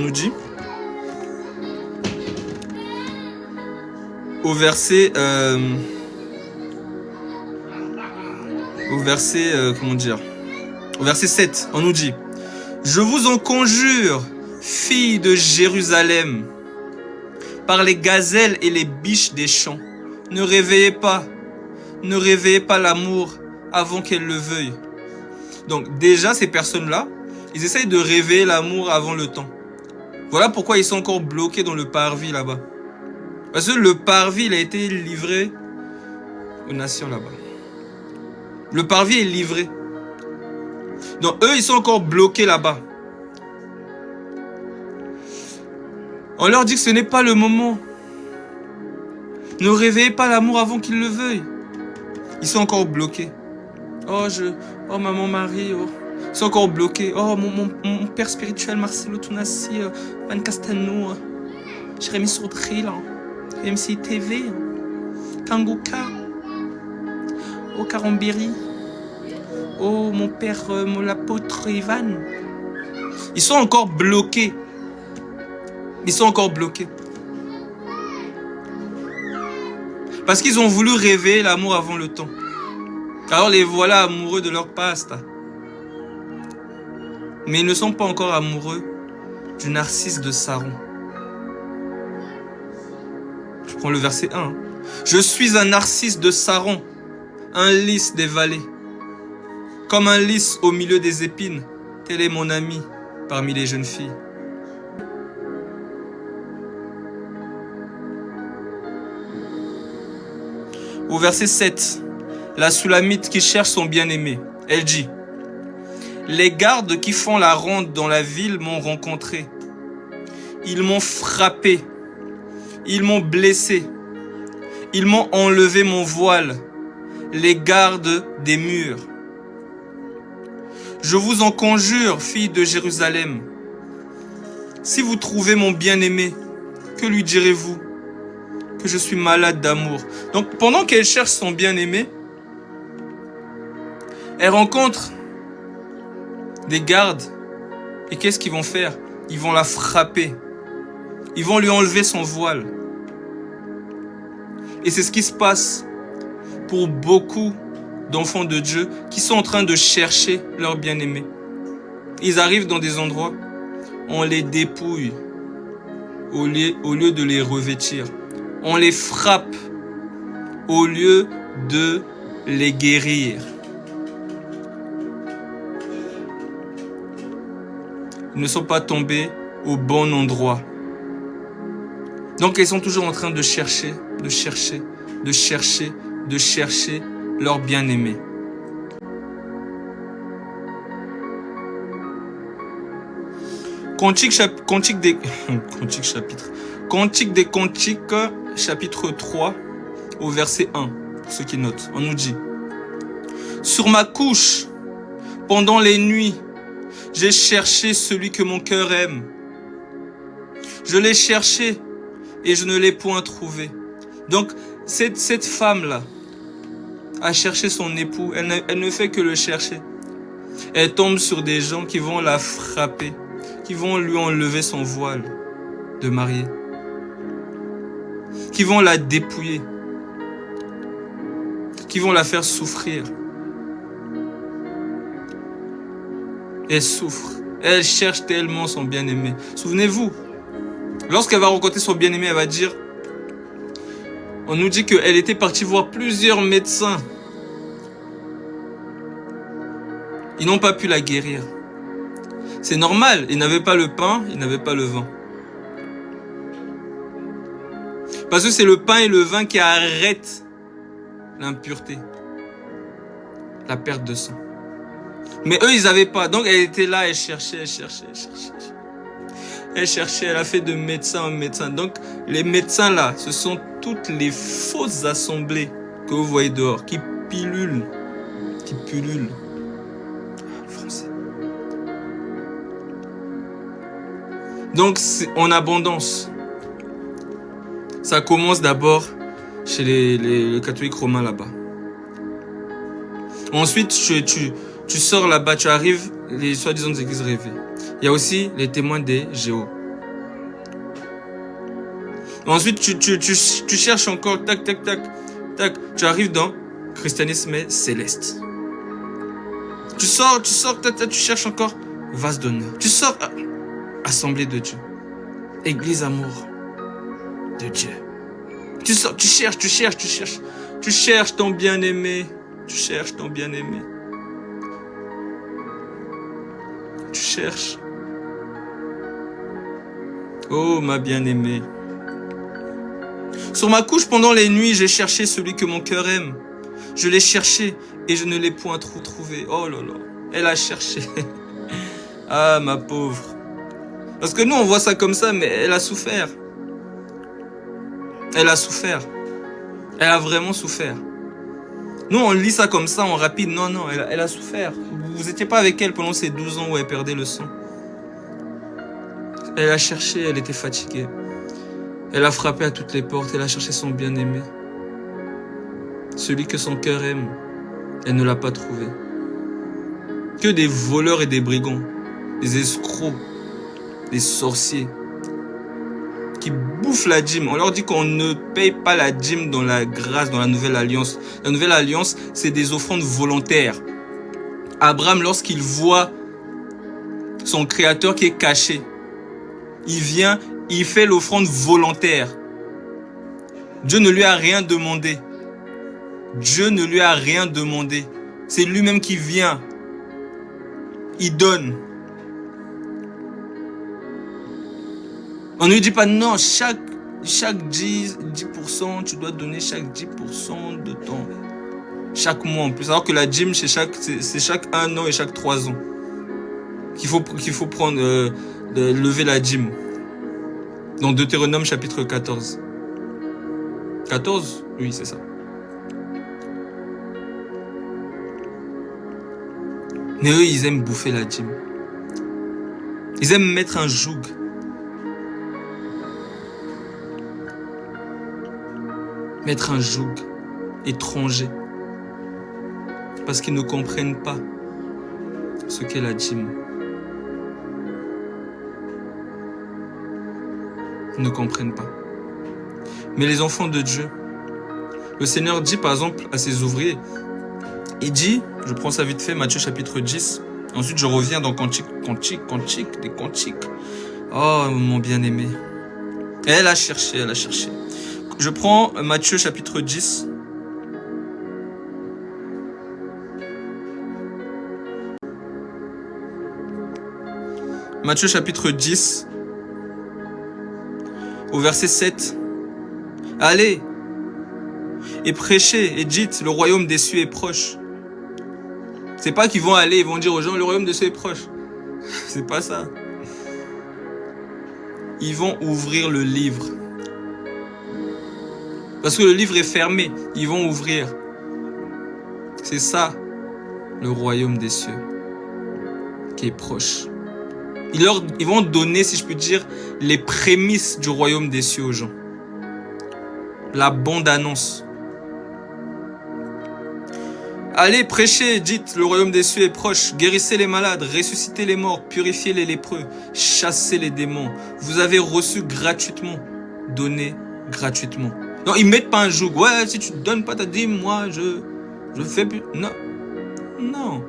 nous dit au verset comment dire, au verset 7, on nous dit: je vous en conjure, filles de Jérusalem, par les gazelles et les biches des champs, ne réveillez pas l'amour avant qu'elle le veuille. Donc déjà, ces personnes-là, ils essayent de réveiller l'amour avant le temps. Voilà pourquoi ils sont encore bloqués dans le parvis là-bas. Parce que le parvis, il a été livré aux nations là-bas. Le parvis est livré. Donc eux, ils sont encore bloqués là-bas. On leur dit que ce n'est pas le moment. Ne réveillez pas l'amour avant qu'il le veuille. Ils sont encore bloqués. Oh maman Marie, oh. Ils sont encore bloqués. Oh mon père spirituel Marcelo Tunassi, Van Castano, Jérémy Sourdril, MC TV, Kangoka, oh Karambiri, oh mon père, l'apôtre Ivan. Ils sont encore bloqués. Ils sont encore bloqués. Parce qu'ils ont voulu réveiller l'amour avant le temps. Alors les voilà amoureux de leur pasta. Mais ils ne sont pas encore amoureux du narcisse de Saron. Je prends le verset 1. Je suis un narcisse de Saron, un lys des vallées. Comme un lys au milieu des épines, tel est mon ami parmi les jeunes filles. Au verset 7, la Sulamite qui cherche son bien-aimé, elle dit: les gardes qui font la ronde dans la ville m'ont rencontré. Ils m'ont frappé. Ils m'ont blessé. Ils m'ont enlevé mon voile. Les gardes des murs. Je vous en conjure, filles de Jérusalem. Si vous trouvez mon bien-aimé, que lui direz-vous? Que je suis malade d'amour. Donc pendant qu'elle cherche son bien-aimé, elle rencontre des gardes. Et qu'est-ce qu'ils vont faire? Ils vont la frapper. Ils vont lui enlever son voile. Et c'est ce qui se passe pour beaucoup d'enfants de Dieu qui sont en train de chercher leur bien-aimé. Ils arrivent dans des endroits, on les dépouille au lieu de les revêtir. On les frappe au lieu de les guérir. Ils ne sont pas tombés au bon endroit. Donc ils sont toujours en train de chercher leur bien-aimé. Cantique des Cantiques, chapitre 3, au verset 1, pour ceux qui notent, on nous dit: sur ma couche, pendant les nuits, j'ai cherché celui que mon cœur aime. Je l'ai cherché et je ne l'ai point trouvé. Donc, cette femme-là a cherché son époux. Elle ne fait que le chercher. Elle tombe sur des gens qui vont la frapper, qui vont lui enlever son voile de mariée, qui vont la dépouiller, qui vont la faire souffrir. Elle souffre. Elle cherche tellement son bien-aimé. Souvenez-vous, lorsqu'elle va rencontrer son bien-aimé, elle va dire, on nous dit qu'elle était partie voir plusieurs médecins. Ils n'ont pas pu la guérir. C'est normal, ils n'avaient pas le pain, ils n'avaient pas le vin. Parce que c'est le pain et le vin qui arrêtent l'impureté, la perte de sang. Mais eux, ils n'avaient pas. Donc, elle était là, elle cherchait. Elle cherchait, elle a fait de médecin en médecin. Donc, les médecins là, ce sont toutes les fausses assemblées que vous voyez dehors, qui pullulent. Français. Donc, c'est en abondance. Ça commence d'abord chez les catholiques romains là-bas. Ensuite, tu sors là-bas, tu arrives, les soi-disant églises rêvées. Il y a aussi les témoins des Jéhovah. Ensuite, tu cherches encore, tac, tac, tac, tac. Tu arrives dans christianisme céleste. Tu sors, tac, tac, tu cherches encore vase d'honneur. Tu sors, assemblée de Dieu. Église amour de Dieu. Tu sors, tu cherches. Tu cherches ton bien-aimé. Tu cherches ton bien-aimé. Tu cherches. Oh, ma bien-aimée. Sur ma couche pendant les nuits, j'ai cherché celui que mon cœur aime. Je l'ai cherché et je ne l'ai point trouvé. Oh là là, elle a cherché. Ah, ma pauvre. Parce que nous, on voit ça comme ça, mais elle a souffert. Elle a souffert. Elle a vraiment souffert. Nous, on lit ça comme ça, en rapide. Non, elle a souffert. Vous n'étiez pas avec elle pendant ces 12 ans où elle perdait le sang. Elle a cherché, elle était fatiguée. Elle a frappé à toutes les portes, elle a cherché son bien-aimé. Celui que son cœur aime, elle ne l'a pas trouvé. Que des voleurs et des brigands, des escrocs, des sorciers, qui bouffent la dîme. On leur dit qu'on ne paye pas la dîme dans la grâce, dans la nouvelle alliance. La nouvelle alliance, c'est des offrandes volontaires. Abraham, lorsqu'il voit son créateur qui est caché, il vient, il fait l'offrande volontaire. Dieu ne lui a rien demandé. Dieu ne lui a rien demandé. C'est lui-même qui vient. Il donne. On ne lui dit pas non, chaque 10%, tu dois donner chaque 10% de ton... Chaque mois en plus. Alors que la dîme, c'est chaque 1 an et chaque 3 ans. Qu'il faut prendre, de lever la dîme. Dans Deutéronome chapitre 14. 14 ? Oui, c'est ça. Mais eux, ils aiment bouffer la dîme. Ils aiment mettre un joug. Mettre un joug étranger. Parce qu'ils ne comprennent pas ce qu'est la dîme. Ils ne comprennent pas. Mais les enfants de Dieu, le Seigneur dit par exemple à ses ouvriers, il dit, je prends ça vite fait, Matthieu chapitre 10, ensuite je reviens dans Cantique, des cantiques. Oh mon bien-aimé. Elle a cherché. Je prends Matthieu chapitre 10. Matthieu chapitre 10, au verset 7. Allez et prêchez et dites, le royaume des cieux est proche. C'est pas qu'ils vont aller, ils vont dire aux gens, le royaume des cieux est proche. C'est pas ça. Ils vont ouvrir le livre. Parce que le livre est fermé, ils vont ouvrir. C'est ça, le royaume des cieux, qui est proche. Ils vont donner, si je peux dire, les prémices du royaume des cieux aux gens. La bande-annonce. Allez, prêchez, dites, le royaume des cieux est proche. Guérissez les malades, ressuscitez les morts, purifiez les lépreux, chassez les démons. Vous avez reçu gratuitement, donnez gratuitement. Non, ils mettent pas un joug. Ouais, si tu donnes pas ta dîme, moi, je fais plus. Non. Non.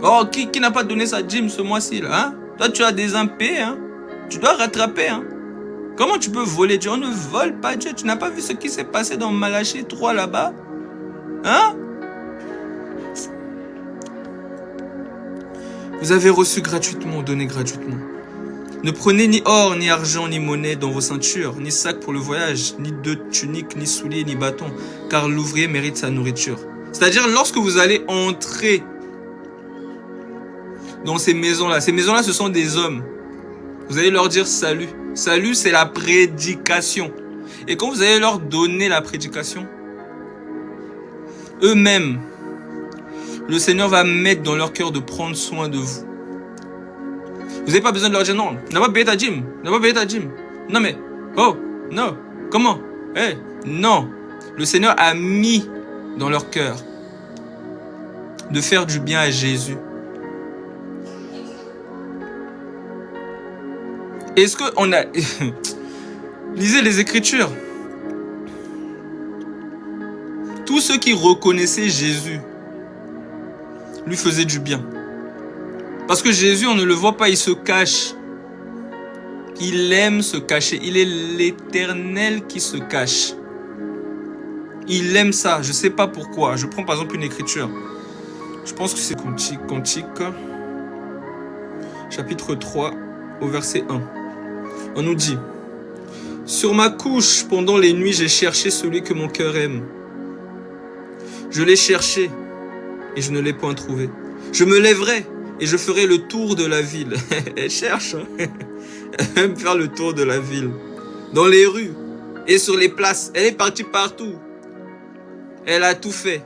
Oh, qui n'a pas donné sa dîme ce mois-ci, là, hein? Toi, tu as des impayés, hein? Tu dois rattraper, hein? Comment tu peux voler Dieu? On ne vole pas Dieu. Tu n'as pas vu ce qui s'est passé dans Malachie 3, là-bas? Hein? Vous avez reçu gratuitement, donné gratuitement. Ne prenez ni or, ni argent, ni monnaie dans vos ceintures, ni sac pour le voyage, ni de tunique, ni souliers, ni bâton, car l'ouvrier mérite sa nourriture. C'est-à-dire, lorsque vous allez entrer dans ces maisons-là, ce sont des hommes. Vous allez leur dire salut. Salut, c'est la prédication. Et quand vous allez leur donner la prédication, eux-mêmes, le Seigneur va mettre dans leur cœur de prendre soin de vous. Vous n'avez pas besoin de leur dire non, n'a pas payé ta dîme, Non mais, oh, non, comment? Non. Le Seigneur a mis dans leur cœur de faire du bien à Jésus. Est-ce qu'on a... Lisez les Écritures. Tous ceux qui reconnaissaient Jésus lui faisaient du bien. Parce que Jésus, on ne le voit pas, il se cache. Il aime se cacher. Il est l'Éternel qui se cache. Il aime ça. Je ne sais pas pourquoi. Je prends par exemple une écriture. Je pense que c'est Cantique, chapitre 3, au verset 1. On nous dit: sur ma couche, pendant les nuits, j'ai cherché celui que mon cœur aime. Je l'ai cherché et je ne l'ai point trouvé. Je me lèverai et je ferai le tour de la ville. Elle cherche, hein? Elle aime faire le tour de la ville. Dans les rues et sur les places. Elle est partie partout. Elle a tout fait.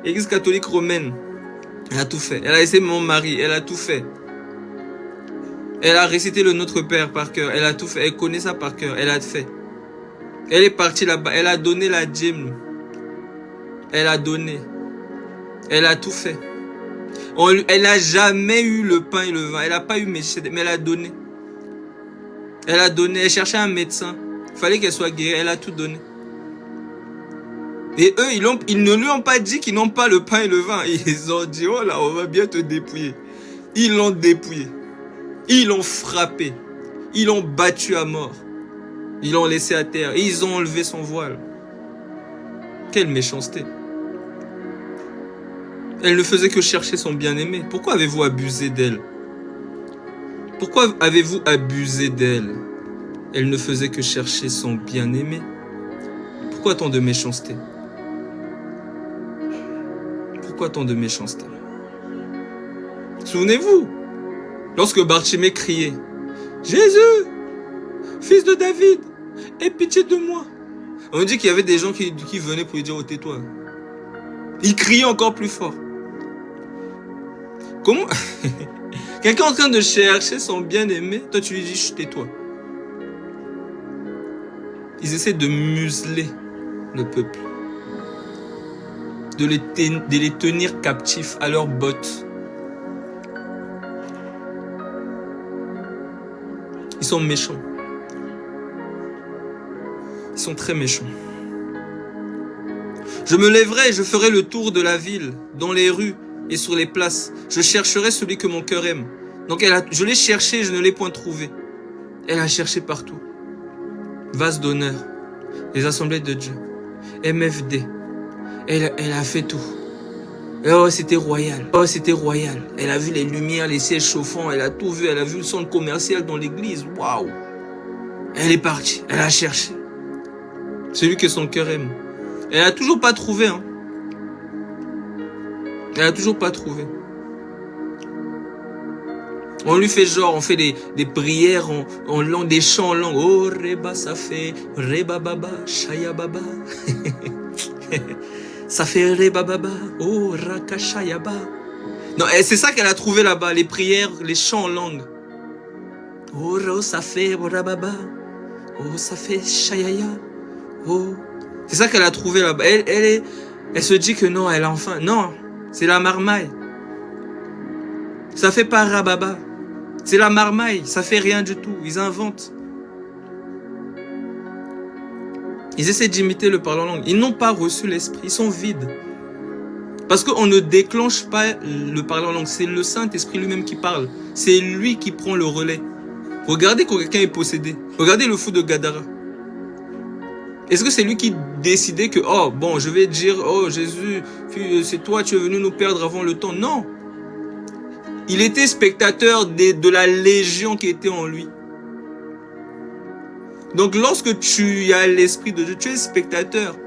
Église catholique romaine, elle a tout fait. Elle a laissé mon mari, elle a tout fait. Elle a récité le Notre Père par cœur. Elle a tout fait. Elle connaît ça par cœur. Elle a fait. Elle est partie là-bas. Elle a donné la dîme. Elle a donné. Elle a tout fait. Elle n'a jamais eu le pain et le vin. Elle n'a pas eu, mais elle a donné. Elle a donné. Elle cherchait un médecin. Il fallait qu'elle soit guérie. Elle a tout donné. Et eux, ils ne lui ont pas dit qu'ils n'ont pas le pain et le vin. Ils ont dit: oh là, on va bien te dépouiller. Ils l'ont dépouillé. Ils l'ont frappé. Ils l'ont battu à mort. Ils l'ont laissé à terre. Et ils ont enlevé son voile. Quelle méchanceté. Elle ne faisait que chercher son bien-aimé. Pourquoi avez-vous abusé d'elle? Pourquoi avez-vous abusé d'elle? Elle ne faisait que chercher son bien-aimé. Pourquoi tant de méchanceté? Pourquoi tant de méchanceté? Souvenez-vous, lorsque Bartimée criait: Jésus, fils de David, aie pitié de moi. On dit qu'il y avait des gens qui venaient pour lui dire: oh, tais-toi. Il criait encore plus fort. Comment? Quelqu'un en train de chercher son bien-aimé, toi tu lui dis: tais-toi. Ils essaient de museler le peuple, de les tenir captifs à leurs bottes. Ils sont méchants. Ils sont très méchants. Je me lèverai et je ferai le tour de la ville, dans les rues et sur les places. Je chercherai celui que mon cœur aime. Donc je l'ai cherché, je ne l'ai point trouvé. Elle a cherché partout. Vase d'honneur, les assemblées de Dieu, MFD. Elle a fait tout. Oh, c'était royal. Oh, c'était royal. Elle a vu les lumières, les sièges chauffants. Elle a tout vu. Elle a vu le centre commercial dans l'église. Waouh. Elle est partie. Elle a cherché. Celui que son cœur aime. Elle a toujours pas trouvé. Hein. Elle a toujours pas trouvé. On lui fait genre, on fait des prières en langue, des chants en langue. Oh, reba, ça fait reba baba, shaya baba. Ça fait reba baba, oh, raka shaya ba. Non, c'est ça qu'elle a trouvé là-bas, les prières, les chants en langue. Oh, ça fait baba. Oh, ça fait shayaya. Oh. C'est ça qu'elle a trouvé là-bas. Elle se dit que non, elle a enfin. Non, c'est la marmaille. Ça fait pas rababa. C'est la marmaille, ça fait rien du tout. Ils inventent. Ils essaient d'imiter le parler en langue. Ils n'ont pas reçu l'esprit, ils sont vides. Parce qu'on ne déclenche pas le parler en langue. C'est le Saint-Esprit lui-même qui parle. C'est lui qui prend le relais. Regardez quand quelqu'un est possédé. Regardez le fou de Gadara. Est-ce que c'est lui qui décidait que, oh, bon, je vais dire, oh, Jésus, c'est toi, tu es venu nous perdre avant le temps? Non. Il était spectateur de la légion qui était en lui. Donc lorsque tu as l'Esprit de Dieu, tu es spectateur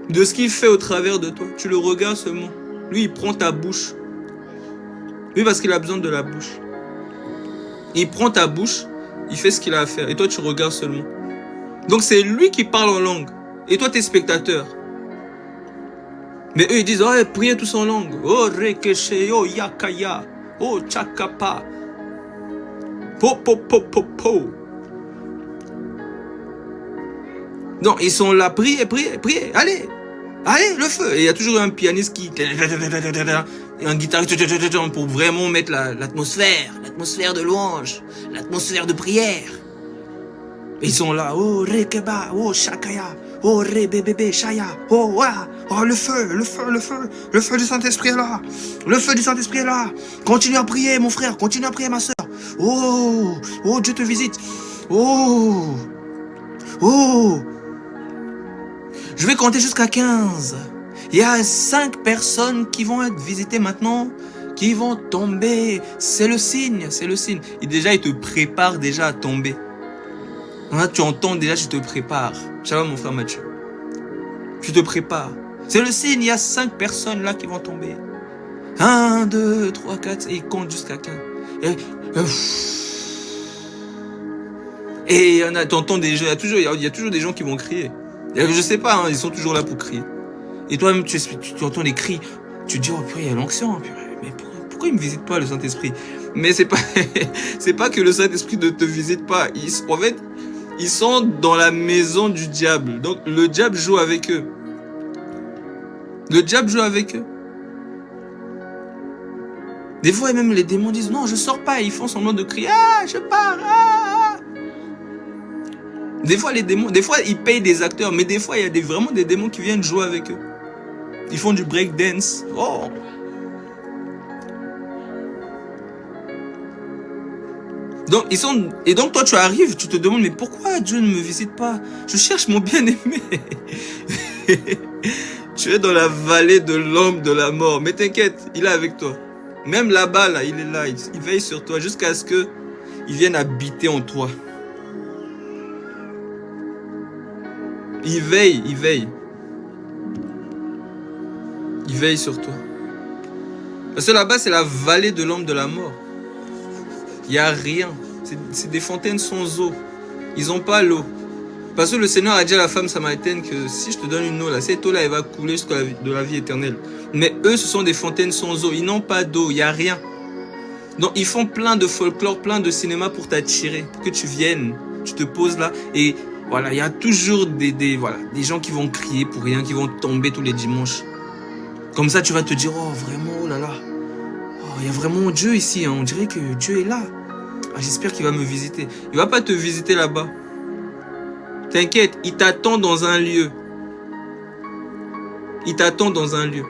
de ce qu'il fait au travers de toi. Tu le regardes seulement. Lui, il prend ta bouche. Lui, parce qu'il a besoin de la bouche. Il prend ta bouche, il fait ce qu'il a à faire. Et toi, tu regardes seulement. Donc c'est lui qui parle en langue. Et toi, tu es spectateur. Mais eux, ils disent, oh, priez tous en langue. Oh, rekeshe, oh, yakaya. Oh, tchakapa. Po, po, po, po, po. Non, ils sont là, priez, priez, priez, allez, allez, le feu. Et il y a toujours un pianiste qui... Et un guitariste pour vraiment mettre l'atmosphère de louange, l'atmosphère de prière. Ils sont là, oh Rekeba, oh Shakaya, oh Rebebebe Shaya, oh wa, oh le feu du Saint-Esprit est là, le feu du Saint-Esprit est là. Continue à prier mon frère, continue à prier ma soeur. Oh, oh Dieu te visite. Oh, oh. Je vais compter jusqu'à 15. Il y a 5 personnes qui vont être visitées maintenant, qui vont tomber. C'est le signe, c'est le signe. Et déjà, il te prépare déjà à tomber. Là, tu entends déjà, tu te prépares. Shalom, mon frère Mathieu. Tu te prépares. C'est le signe, il y a 5 personnes là qui vont tomber. 1, 2, 3, 4, et ils comptent jusqu'à 15. Et t'entends déjà, il y a toujours des gens qui vont crier. Je sais pas, hein, ils sont toujours là pour crier. Et toi-même, tu entends les cris. Tu te dis, oh purée, il y a l'onction. Mais pourquoi il me visite pas, le Saint-Esprit? Mais c'est pas que le Saint-Esprit ne te visite pas. En fait, ils sont dans la maison du diable. Donc, le diable joue avec eux. Le diable joue avec eux. Des fois, même les démons disent, non, je sors pas. Ils font semblant de crier, ah, je pars, ah. Des fois, ils payent des acteurs, mais des fois, il y a vraiment des démons qui viennent jouer avec eux. Ils font du breakdance. Oh. Donc, toi, tu arrives, tu te demandes, mais pourquoi Dieu ne me visite pas? Je cherche mon bien-aimé. Tu es dans la vallée de l'ombre de la mort. Mais t'inquiète, il est avec toi. Même là-bas, là, il est là. Il veille sur toi jusqu'à ce qu'il vienne habiter en toi. Il veille. Il veille sur toi. Parce que là-bas, c'est la vallée de l'ombre de la mort. Il n'y a rien. C'est des fontaines sans eau. Ils n'ont pas l'eau. Parce que le Seigneur a dit à la femme samaritaine que si je te donne une eau, là, cette eau-là, elle va couler jusqu'à la vie éternelle. Mais eux, ce sont des fontaines sans eau. Ils n'ont pas d'eau. Il n'y a rien. Donc, ils font plein de folklore, plein de cinéma pour t'attirer. Pour que tu viennes. Tu te poses là. Et voilà, il y a toujours des gens qui vont crier pour rien, qui vont tomber tous les dimanches. Comme ça, tu vas te dire, oh, vraiment, oh là là. Oh, il y a vraiment Dieu ici. Hein. On dirait que Dieu est là. Ah, j'espère qu'il va me visiter. Il va pas te visiter là-bas. T'inquiète, il t'attend dans un lieu. Il t'attend dans un lieu.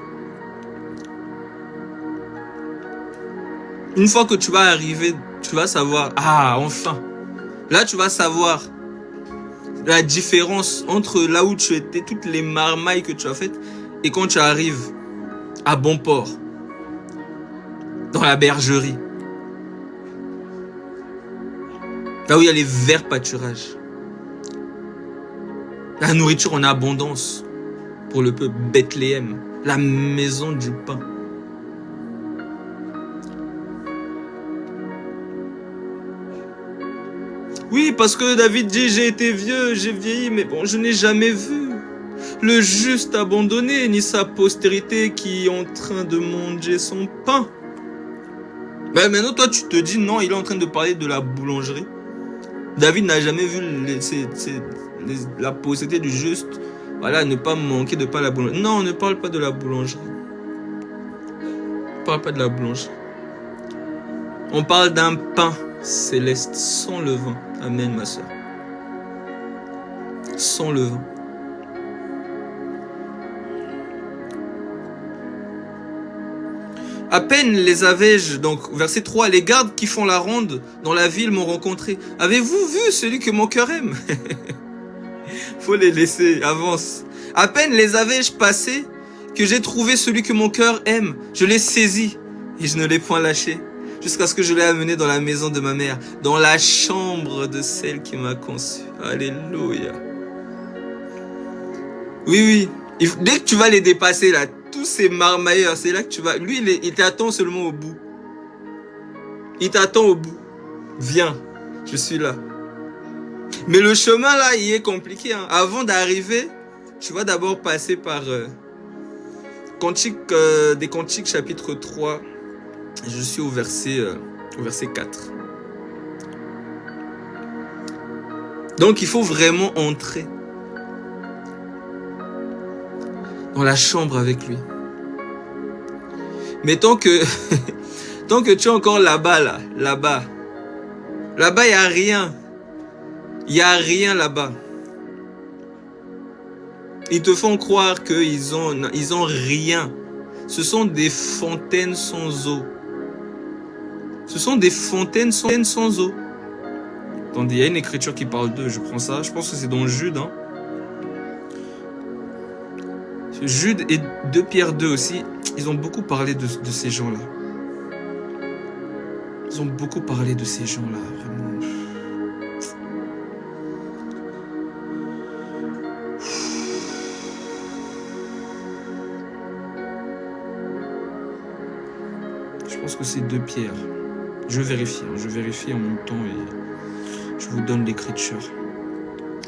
Une fois que tu vas arriver, tu vas savoir, ah, enfin. Là, tu vas savoir la différence entre là où tu étais, toutes les marmailles que tu as faites, et quand tu arrives à bon port, dans la bergerie, là où il y a les verts pâturages, la nourriture en abondance pour le peuple, Bethléem, la maison du pain. Oui, parce que David dit, j'ai été vieux, j'ai vieilli, mais bon, je n'ai jamais vu le juste abandonné, ni sa postérité qui est en train de manger son pain. Ben maintenant, toi, tu te dis, non, il est en train de parler de la boulangerie. David n'a jamais vu la postérité du juste. Voilà, ne pas manquer de pain à la boulangerie. Non, on ne parle pas de la boulangerie. On ne parle pas de la boulangerie. On parle d'un pain céleste, sans levain. Amen, ma soeur. Sans levain. À peine les avais-je, donc verset 3, les gardes qui font la ronde dans la ville m'ont rencontré. Avez-vous vu celui que mon cœur aime? Faut les laisser, avance. À peine les avais-je passés que j'ai trouvé celui que mon cœur aime. Je l'ai saisi et je ne l'ai point lâché. Jusqu'à ce que je l'ai amené dans la maison de ma mère, dans la chambre de celle qui m'a conçu. Alléluia. Oui. Dès que tu vas les dépasser là, tous ces marmailleurs, c'est là que tu vas... Lui, il t'attend seulement au bout. Il t'attend au bout. Viens, je suis là. Mais le chemin là, il est compliqué. Hein. Avant d'arriver, tu vas d'abord passer par des Cantiques chapitre 3. Je suis au verset 4. Donc il faut vraiment entrer dans la chambre avec lui. Mais tant que tu es encore là-bas, là-bas, il n'y a rien. Il n'y a rien là-bas. Ils te font croire qu'ils ont rien. Ce sont des fontaines sans eau. Ce sont des fontaines sans eau. Attendez, il y a une écriture qui parle d'eux, je prends ça. Je pense que c'est dans Jude. Hein. Jude et 2 Pierre 2 aussi, ils ont beaucoup parlé de ces gens-là. Ils ont beaucoup parlé de ces gens-là, vraiment. Je pense que c'est 2 Pierre. Je vérifie en même temps et je vous donne l'écriture.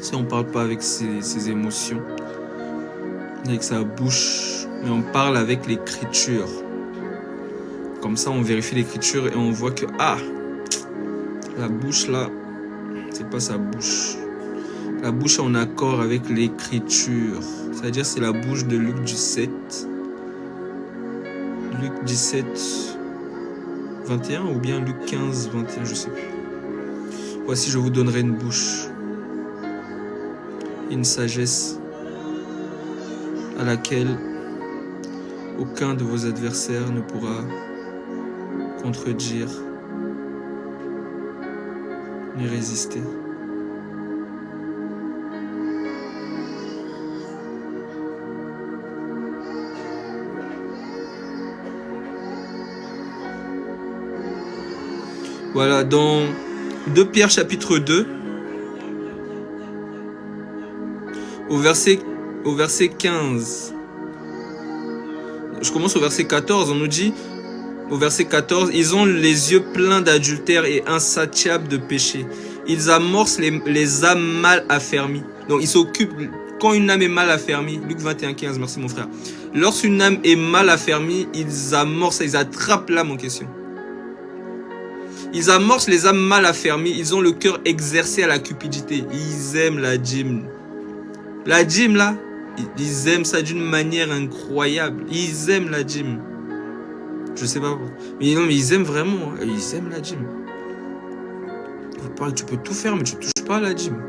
Si on ne parle pas avec ses émotions, avec sa bouche, mais on parle avec l'écriture. Comme ça, on vérifie l'écriture et on voit que, la bouche là, c'est pas sa bouche. La bouche est en accord avec l'écriture. C'est-à-dire c'est la bouche de Luc 17. Luc 17, 21 ou bien Luc 15, 21, je sais plus. Voici, je vous donnerai une bouche, une sagesse à laquelle aucun de vos adversaires ne pourra contredire ni résister. Voilà, dans 2 Pierre chapitre 2, au verset 15, je commence au verset 14, on nous dit, au verset 14, ils ont les yeux pleins d'adultère et insatiables de péché. Ils amorcent les âmes mal affermies. Donc ils s'occupent, quand une âme est mal affermie, Luc 21, 15, merci mon frère. Lorsqu'une âme est mal affermie, ils amorcent, ils attrapent l'âme en question. Ils amorcent les âmes mal affermies, ils ont le cœur exercé à la cupidité. Ils aiment la dîme. La dîme là, ils aiment ça d'une manière incroyable. Ils aiment la dîme. Je sais pas pourquoi. Mais non, mais ils aiment vraiment. Hein. Ils aiment la dîme. Tu peux tout faire, mais tu touches pas à la dîme.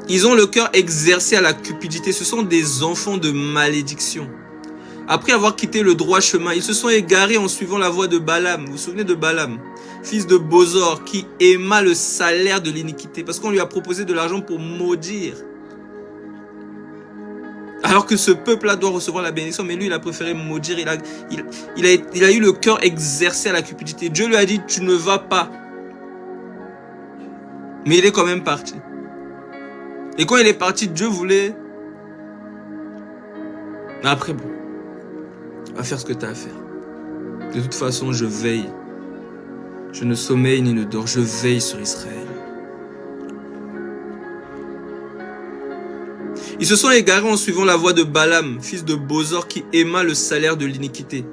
Ils ont le cœur exercé à la cupidité. Ce sont des enfants de malédiction. Après avoir quitté le droit chemin, ils se sont égarés en suivant la voie de Balaam. Vous vous souvenez de Balaam, fils de Bosor, qui aima le salaire de l'iniquité, parce qu'on lui a proposé de l'argent pour maudire. Alors que ce peuple-là doit recevoir la bénédiction, mais lui, il a préféré maudire. Il a eu le cœur exercé à la cupidité. Dieu lui a dit, tu ne vas pas. Mais il est quand même parti. Et quand il est parti, Dieu voulait... Mais après, bon, va faire ce que tu as à faire. De toute façon, je veille. Je ne sommeille ni ne dors. Je veille sur Israël. Ils se sont égarés en suivant la voie de Balaam, fils de Bosor, qui aima le salaire de l'iniquité,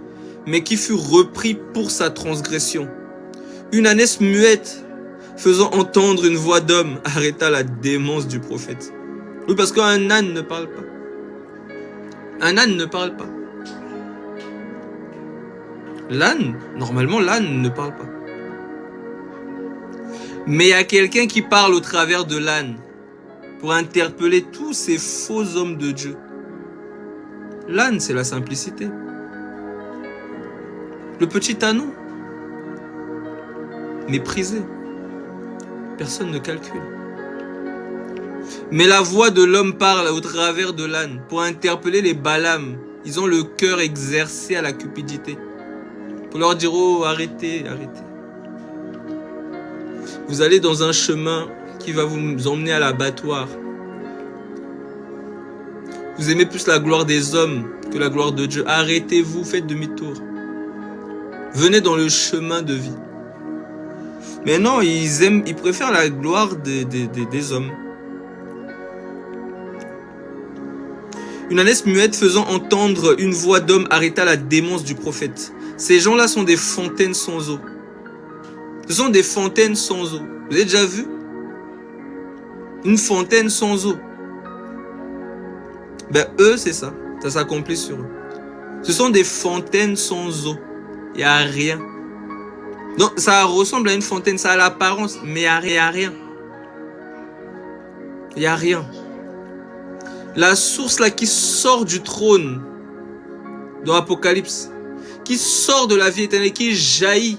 mais qui fut repris pour sa transgression. Une ânesse muette, faisant entendre une voix d'homme, arrêta la démence du prophète. Oui, parce qu'un âne ne parle pas. Un âne ne parle pas. L'âne, normalement, l'âne ne parle pas. Mais il y a quelqu'un qui parle au travers de l'âne pour interpeller tous ces faux hommes de Dieu. L'âne, c'est la simplicité. Le petit ânon, méprisé. Personne ne calcule. Mais la voix de l'homme parle au travers de l'âne pour interpeller les Balaam. Ils ont le cœur exercé à la cupidité. Pour leur dire, oh, arrêtez, arrêtez. Vous allez dans un chemin qui va vous emmener à l'abattoir. Vous aimez plus la gloire des hommes que la gloire de Dieu. Arrêtez-vous, faites demi-tour. Venez dans le chemin de vie. Mais non, ils préfèrent la gloire des hommes. Une ânesse muette faisant entendre une voix d'homme arrêta la démence du prophète. Ces gens-là sont des fontaines sans eau. Ce sont des fontaines sans eau. Vous avez déjà vu? Une fontaine sans eau. Ben eux, c'est ça. Ça s'accomplit sur eux. Ce sont des fontaines sans eau. Il n'y a rien. Donc ça ressemble à une fontaine, ça a l'apparence, mais il n'y a rien. Il n'y a rien. La source là qui sort du trône dans l'Apocalypse, qui sort de la vie éternelle, qui jaillit,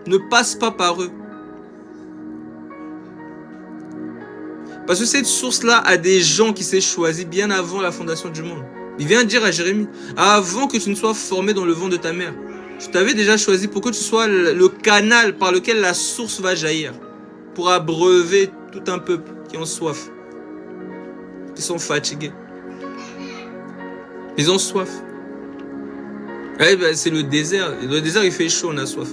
ne passe pas par eux. Parce que cette source-là a des gens qui s'est choisi bien avant la fondation du monde. Il vient dire à Jérémie, avant que tu ne sois formé dans le ventre de ta mère, je t'avais déjà choisi pour que tu sois le canal par lequel la source va jaillir, pour abreuver tout un peuple qui ont soif, qui sont fatigués. Ils ont soif. Eh ben, c'est le désert. Le désert, il fait chaud, on a soif.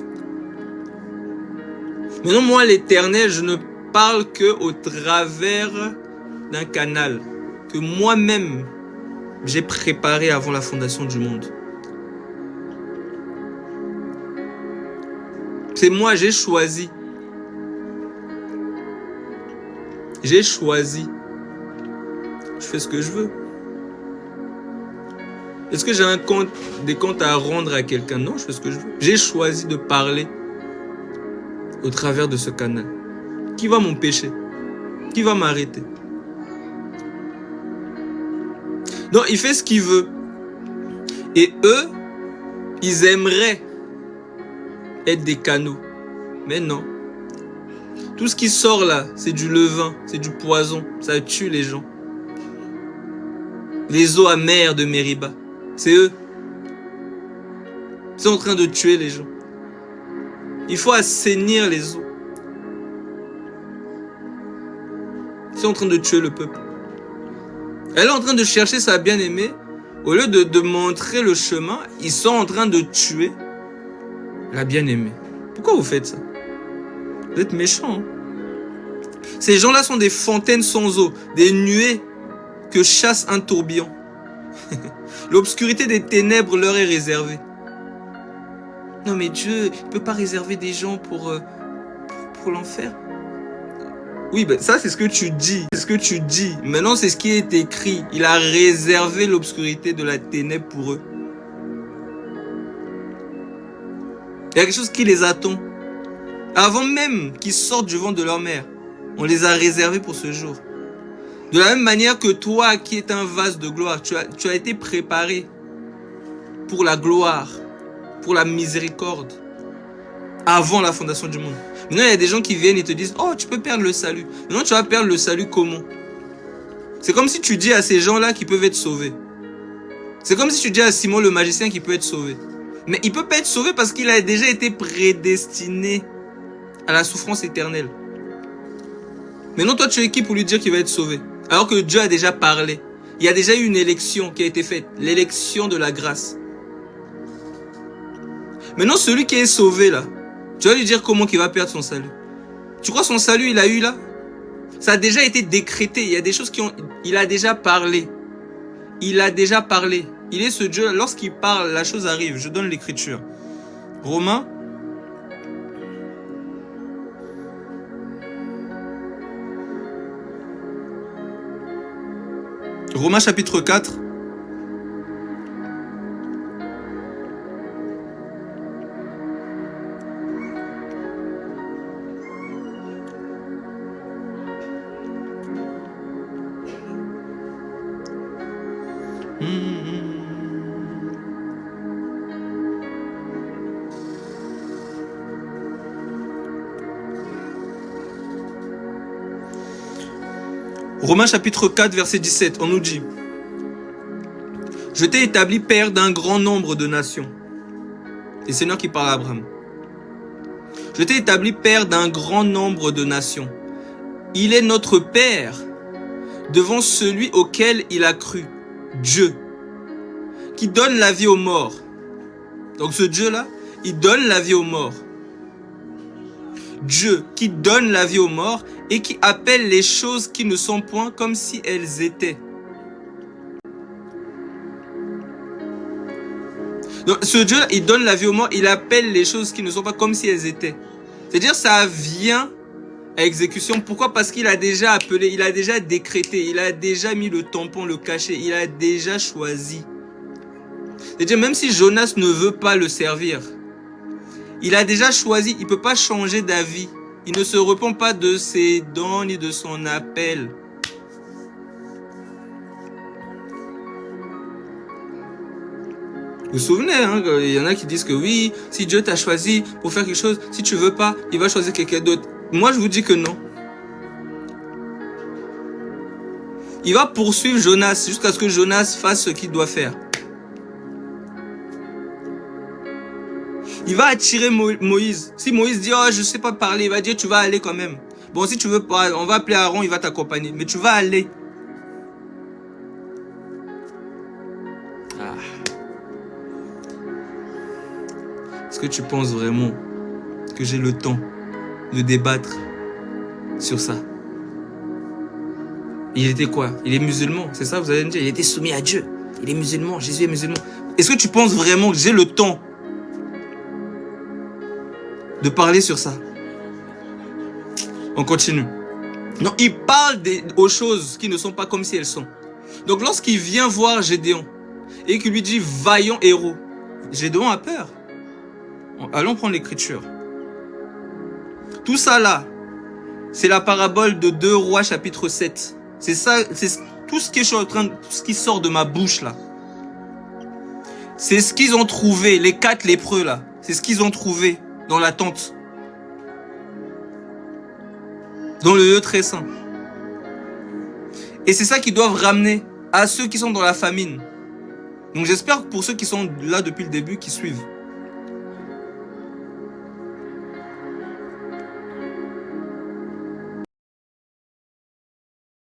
Mais non, moi, l'Éternel, je ne parle que au travers d'un canal que moi-même j'ai préparé avant la fondation du monde. C'est moi, j'ai choisi. J'ai choisi. Je fais ce que je veux. Est-ce que j'ai des comptes à rendre à quelqu'un? Non, je fais ce que je veux. J'ai choisi de parler au travers de ce canal. Qui va m'empêcher? Qui va m'arrêter? Donc, il fait ce qu'il veut. Et eux, ils aimeraient être des canaux. Mais non. Tout ce qui sort là, c'est du levain, c'est du poison. Ça tue les gens. Les eaux amères de Mériba, c'est eux. Ils sont en train de tuer les gens. Il faut assainir les eaux. Ils sont en train de tuer le peuple. Elle est en train de chercher sa bien-aimée. Au lieu de montrer le chemin, ils sont en train de tuer la bien-aimée. Pourquoi vous faites ça? Vous êtes méchants. Hein? Ces gens-là sont des fontaines sans eau, des nuées que chasse un tourbillon. L'obscurité des ténèbres leur est réservée. Non mais Dieu ne peut pas réserver des gens pour l'enfer. Oui, ben ça c'est ce que tu dis. C'est ce que tu dis. Maintenant c'est ce qui est écrit. Il a réservé l'obscurité de la ténèbre pour eux. Il y a quelque chose qui les attend. Avant même qu'ils sortent du ventre de leur mère, on les a réservés pour ce jour. De la même manière que toi qui es un vase de gloire, tu as été préparé pour la gloire, pour la miséricorde, avant la fondation du monde. Maintenant, il y a des gens qui viennent et te disent « Oh, tu peux perdre le salut. » Maintenant, tu vas perdre le salut comment? C'est comme si tu dis à ces gens-là qu'ils peuvent être sauvés. C'est comme si tu dis à Simon le magicien qu'il peut être sauvé. Mais il ne peut pas être sauvé parce qu'il a déjà été prédestiné à la souffrance éternelle. Maintenant, toi, tu es qui pour lui dire qu'il va être sauvé? Alors que Dieu a déjà parlé. Il y a déjà eu une élection qui a été faite. L'élection de la grâce. Maintenant, celui qui est sauvé là, tu vas lui dire comment il va perdre son salut. Tu crois son salut, il a eu là? Ça a déjà été décrété. Il y a des choses il a déjà parlé. Il a déjà parlé. Il est ce Dieu. Lorsqu'il parle, la chose arrive. Je donne l'écriture. Romains. Romains chapitre 4. Romains chapitre 4, verset 17, on nous dit « Je t'ai établi père d'un grand nombre de nations. » C'est le Seigneur qui parle à Abraham. « Je t'ai établi père d'un grand nombre de nations. Il est notre père devant celui auquel il a cru, Dieu, qui donne la vie aux morts. » Donc ce Dieu-là, il donne la vie aux morts. Dieu qui donne la vie aux morts et qui appelle les choses qui ne sont point comme si elles étaient. Donc, ce Dieu, il donne la vie aux morts, il appelle les choses qui ne sont pas comme si elles étaient. C'est-à-dire, ça vient à exécution. Pourquoi? Parce qu'il a déjà appelé, il a déjà décrété, il a déjà mis le tampon, le cachet, il a déjà choisi. C'est-à-dire, même si Jonas ne veut pas le servir, Il a déjà choisi, il ne peut pas changer d'avis. Il ne se repent pas de ses dons ni de son appel. Vous vous souvenez, hein, il y en a qui disent que oui, si Dieu t'a choisi pour faire quelque chose, si tu veux pas, il va choisir quelqu'un d'autre. Moi, je vous dis que non. Il va poursuivre Jonas jusqu'à ce que Jonas fasse ce qu'il doit faire. Il va attirer Moïse. Si Moïse dit, oh, je ne sais pas parler, il va dire, tu vas aller quand même. Bon, si tu veux pas, on va appeler Aaron, il va t'accompagner. Mais tu vas aller. Ah. Est-ce que tu penses vraiment que j'ai le temps de débattre sur ça? Il était quoi? Il est musulman, c'est ça vous allez me dire? Il était soumis à Dieu. Il est musulman, Jésus est musulman. Est-ce que tu penses vraiment que j'ai le temps de parler sur ça? On continue. Non, il parle aux choses qui ne sont pas comme si elles sont. Donc lorsqu'il vient voir Gédéon et qu'il lui dit vaillant héros, Gédéon a peur. Allons prendre l'écriture. Tout ça là, c'est la parabole de 2 Rois chapitre 7. C'est ça, c'est tout ce qui est en train, tout ce qui sort de ma bouche là. C'est ce qu'ils ont trouvé, les 4 lépreux là. C'est ce qu'ils ont trouvé dans la tente. Dans le lieu très saint. Et c'est ça qu'ils doivent ramener à ceux qui sont dans la famine. Donc j'espère que pour ceux qui sont là depuis le début, qui suivent.